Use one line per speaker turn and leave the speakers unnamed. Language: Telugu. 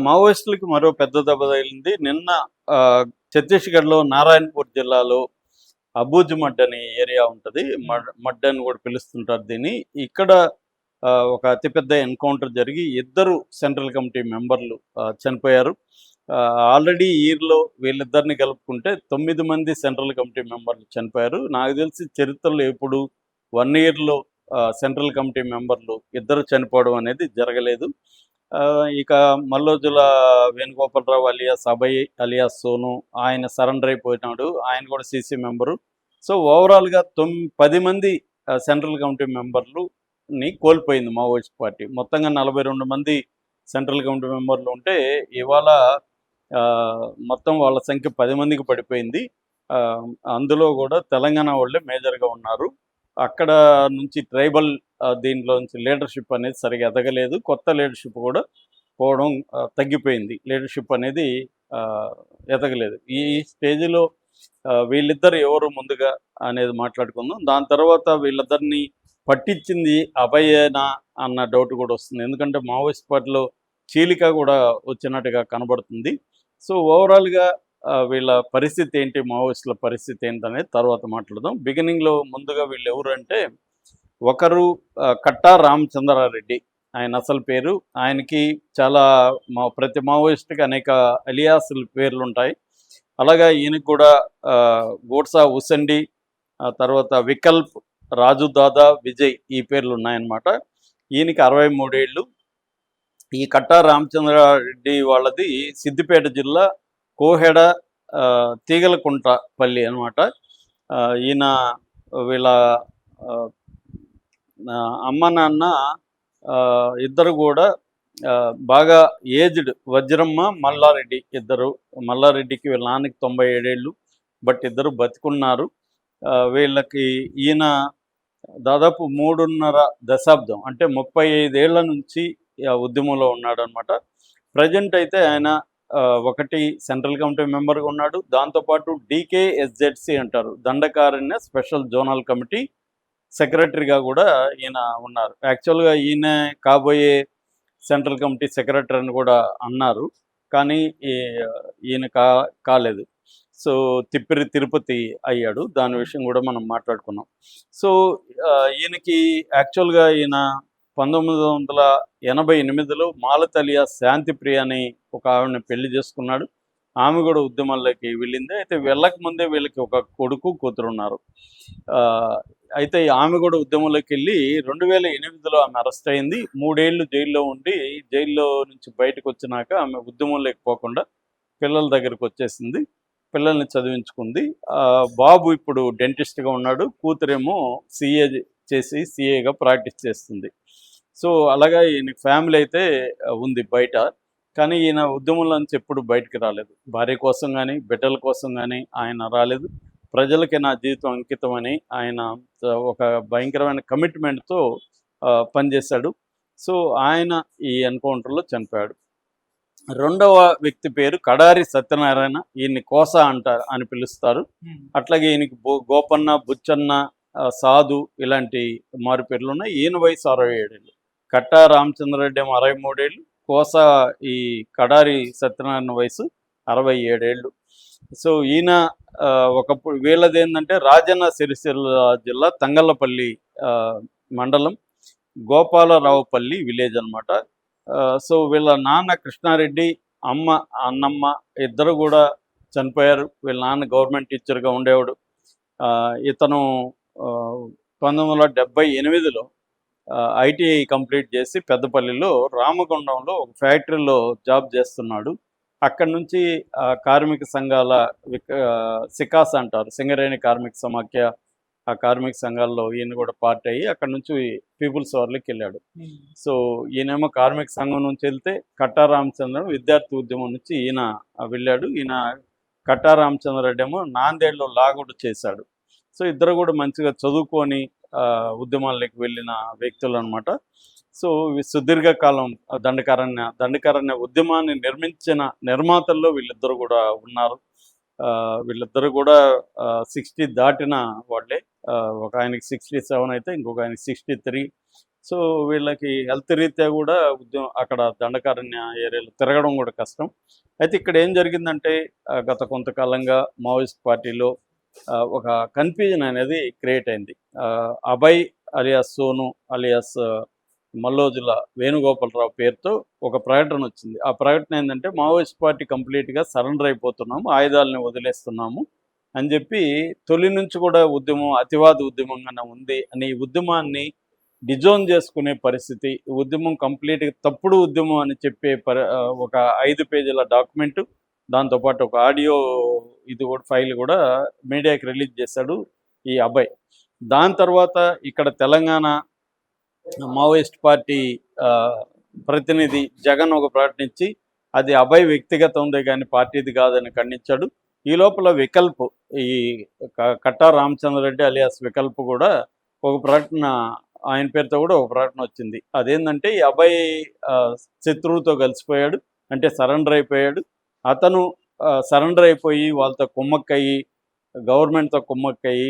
మావోయిస్టులకి మరో పెద్ద దెబ్బ తగిలింది. నిన్న ఛత్తీస్‌గఢ్‌లో నారాయణపూర్ జిల్లాలో అబూజ్ మడ్ అనే ఏరియా ఉంటది. మడ్ అని కూడా పిలుస్తుంటారు దీన్ని. ఇక్కడ ఒక అతిపెద్ద ఎన్‌కౌంటర్ జరిగి ఇద్దరు సెంట్రల్ కమిటీ మెంబర్లు చనిపోయారు. ఆల్రెడీ ఈ ఇయర్‌లో వీళ్ళిద్దరిని కలుపుకుంటే 9 మంది సెంట్రల్ కమిటీ మెంబర్లు చనిపోయారు. నాకు తెలిసి చరిత్రలో ఎప్పుడు 1 ఇయర్‌లో సెంట్రల్ కమిటీ మెంబర్లు ఇద్దరు చనిపోవడం అనేది జరగలేదు. ఇక మల్లోజుల వేణుగోపాలరావు అలియాస్ అభయ్ అలియాస్ సోను ఆయన సరెండర్ అయిపోయినాడు. ఆయన కూడా సీసీ మెంబరు. సో ఓవరాల్‌గా 10 మంది సెంట్రల్ కమిటీ మెంబర్లుని కోల్పోయింది మావోయిస్ట్ పార్టీ. మొత్తంగా 42 మంది సెంట్రల్ కమిటీ మెంబర్లు ఉంటే ఇవాళ మొత్తం వాళ్ళ సంఖ్య 10 మందికి పడిపోయింది. అందులో కూడా తెలంగాణ వాళ్ళే మేజర్‌గా ఉన్నారు. అక్కడ నుంచి ట్రైబల్ దీంట్లో నుంచి లీడర్‌షిప్ అనేది సరిగ్గా ఎదగలేదు. కొత్త లీడర్‌షిప్ కూడా పోవడం తగ్గిపోయింది. లీడర్‌షిప్ అనేది ఎదగలేదు. ఈ స్టేజ్‌లో వీళ్ళిద్దరు ఎవరు ముందుగా అనేది మాట్లాడుకుందాం. దాని తర్వాత వీళ్ళిద్దరిని పట్టించింది అభయేనా అన్న డౌట్ కూడా వస్తుంది. ఎందుకంటే మావోయిస్ట్ పార్టీలో చీలిక కూడా వచ్చినట్టుగా కనబడుతుంది. సో ఓవరాల్‌గా వీళ్ళ పరిస్థితి ఏంటి, మావోయిస్టుల పరిస్థితి ఏంటనేది తర్వాత మాట్లాడదాం. బిగినింగ్‌లో ముందుగా వీళ్ళు ఎవరంటే ఒకరు కట్టా రామచంద్రారెడ్డి. ఆయన అసలు పేరు. ఆయనకి చాలా ప్రతి మావోయిస్ట్‌కి అనేక అలియాసుల పేర్లుంటాయి. అలాగా ఈయనకి కూడా గోడ్సా ఉసండి, తర్వాత వికల్ప్, రాజు దాదా, విజయ్ ఈ పేర్లు ఉన్నాయన్నమాట. ఈయనకి 63 ఏళ్ళు. ఈ కట్టా రామచంద్రారెడ్డి వాళ్ళది సిద్దిపేట జిల్లా కోహెడ తీగలకుంటపల్లి అనమాట. ఈయన వీళ్ళ అమ్మ నాన్న ఇద్దరు కూడా బాగా ఏజ్డ్. వజ్రమ్మ, మల్లారెడ్డి ఇద్దరు. మల్లారెడ్డికి వీళ్ళ నాన్నకి 97 ఏళ్ళు. బట్ ఇద్దరు బతికున్నారు. వీళ్ళకి ఈయన దాదాపు 3.5 దశాబ్దం అంటే 35 ఏళ్ల నుంచి ఉద్యమంలో ఉన్నాడనమాట. ప్రజెంట్ అయితే ఆయన ఒకటి సెంట్రల్ కమిటీ మెంబర్గా ఉన్నాడు. దాంతోపాటు DKSZC అంటారు, దండకారణ్య స్పెషల్ జోనల్ కమిటీ సెక్రటరీగా కూడా ఈయన ఉన్నారు. యాక్చువల్గా ఈయన కాబోయే సెంట్రల్ కమిటీ సెక్రటరీ అని కూడా అన్నారు. కానీ ఈయన కాలేదు. సో తిప్పిరి తిరుపతి అయ్యాడు. దాని విషయం కూడా మనం మాట్లాడుకున్నాం. సో ఈయనకి యాక్చువల్గా ఈయన 1988లో మాలతి అలియాస్ శాంతిప్రియ అని ఒక ఆవిడని పెళ్లి చేసుకున్నాడు. ఆమె కూడా ఉద్యమాల్లోకి వెళ్ళింది. అయితే వెళ్ళక ముందే వీళ్ళకి ఒక కొడుకు కూతురు ఉన్నారు. అయితే ఆమె కూడా ఉద్యమంలోకి వెళ్ళి 2008లో ఆమె అరెస్ట్ అయింది. 3 ఏళ్ళు జైల్లో ఉండి, జైల్లో నుంచి బయటకు వచ్చినాక ఆమె ఉద్యమంలోకి పోకుండా పిల్లల దగ్గరకు వచ్చేసింది. పిల్లల్ని చదివించుకుంది. బాబు ఇప్పుడు డెంటిస్ట్గా ఉన్నాడు. కూతురేమో CA చేసి CAగా ప్రాక్టీస్ చేస్తుంది. సో అలాగా ఈయన ఫ్యామిలీ అయితే ఉంది బయట. కానీ ఈయన ఉద్యమంలో నుంచి ఎప్పుడు బయటకు రాలేదు. భార్య కోసం కానీ బిడ్డల కోసం కానీ ఆయన రాలేదు. ప్రజలకి నా జీవితం అంకితం అని ఆయన ఒక భయంకరమైన కమిట్మెంట్తో పనిచేశాడు. సో ఆయన ఈ ఎన్కౌంటర్లో చనిపోయాడు. రెండవ వ్యక్తి పేరు కడారి సత్యనారాయణ. ఈయన్ని కోస అని పిలుస్తారు. అట్లాగే ఈయనకి గోపన్న, బుచ్చన్న, సాధు ఇలాంటి మారు పేర్లు ఉన్నాయి. ఈయన వయసు 67 ఏళ్ళు. కట్టా రామచంద్రరెడ్డి ఏమో 63 ఏళ్ళు. కోస ఈ కడారి సత్యనారాయణ వయసు 67 ఏళ్ళు. సో ఈయన ఒకప్పుడు వీళ్ళది ఏంటంటే రాజన్న సిరిసిల్ల జిల్లా తంగళ్ళపల్లి మండలం గోపాలరావుపల్లి విలేజ్ అనమాట. సో వీళ్ళ నాన్న కృష్ణారెడ్డి, అమ్మ అన్నమ్మ ఇద్దరు కూడా చనిపోయారు. వీళ్ళ నాన్న గవర్నమెంట్ టీచర్గా ఉండేవాడు. ఇతను 1978లో ITI కంప్లీట్ చేసి పెద్దపల్లిలో రామగుండంలో ఒక ఫ్యాక్టరీలో జాబ్ చేస్తున్నాడు. అక్కడి నుంచి కార్మిక సంఘాల సికాస్ అంటారు, సింగరేణి కార్మిక సమాఖ్య, ఆ కార్మిక సంఘాల్లో ఈయన కూడా పార్ట్ అయ్యి అక్కడ నుంచి పీపుల్స్ వార్లోకి వెళ్ళాడు. సో ఈయనేమో కార్మిక సంఘం నుంచి వెళ్తే కట్టా రామచంద్రన్ విద్యార్థి ఉద్యమం నుంచి ఈయన వెళ్ళాడు. ఈయన కట్టా రామచంద్రరెడ్డి ఏమో నాందేడ్లో లా కూడా చేశాడు. సో ఇద్దరు కూడా మంచిగా చదువుకొని ఉద్యమాల్లోకి వెళ్ళిన వ్యక్తులు అనమాట. సో సుదీర్ఘకాలం దండకారణ్య ఉద్యమాన్ని నిర్మించిన నిర్మాతల్లో వీళ్ళిద్దరు కూడా ఉన్నారు. వీళ్ళిద్దరు కూడా 60 దాటిన వాళ్ళే. ఒక ఆయనకి 67 అయితే ఇంకొక ఆయనకి 63. సో వీళ్ళకి హెల్త్ రీత్యా కూడా ఉద్యమం అక్కడ దండకారణ్య ఏరియాలో తిరగడం కూడా కష్టం. అయితే ఇక్కడ ఏం జరిగిందంటే గత కొంతకాలంగా మావోయిస్ట్ పార్టీలో ఒక కన్ఫ్యూజన్ అనేది క్రియేట్ అయింది. అభయ్ అలియాస్ సోను అలియాస్ మల్లోజుల వేణుగోపాలరావు పేరుతో ఒక ప్రకటన వచ్చింది. ఆ ప్రకటన ఏంటంటే మావోయిస్ట్ పార్టీ కంప్లీట్గా సరెండర్ అయిపోతున్నాము, ఆయుధాలని వదిలేస్తున్నాము అని చెప్పి తొలి నుంచి కూడా ఉద్యమం అతివాద ఉద్యమంగానే ఉంది అని ఈ ఉద్యమాన్ని డిజోన్ చేసుకునే పరిస్థితి, ఈ ఉద్యమం కంప్లీట్గా తప్పుడు ఉద్యమం అని చెప్పే ఒక 5 పేజీల డాక్యుమెంటు, దాంతోపాటు ఒక ఆడియో ఇది కూడా ఫైల్ కూడా మీడియాకి రిలీజ్ చేశాడు ఈ అభయ్. దాని తర్వాత ఇక్కడ తెలంగాణ మావోయిస్ట్ పార్టీ ప్రతినిధి జగన్ ఒక ప్రకటించి అది అభయ్ వ్యక్తిగతందే కానీ పార్టీది కాదని ఖండించాడు. ఈ లోపల వికల్ప్, ఈ కట్టా రామచంద్రరెడ్డి అలియాస్ వికల్ప్ కూడా ఒక ప్రకటన, ఆయన పేరుతో కూడా ఒక ప్రకటన వచ్చింది. అదేంటంటే ఈ అభయ్ శత్రువుతో కలిసిపోయాడు, అంటే సరెండర్ అయిపోయాడు. అతను సరెండర్ అయిపోయి వాళ్ళతో కుమ్మక్కయ్యి, గవర్నమెంట్తో కుమ్మక్కయ్యి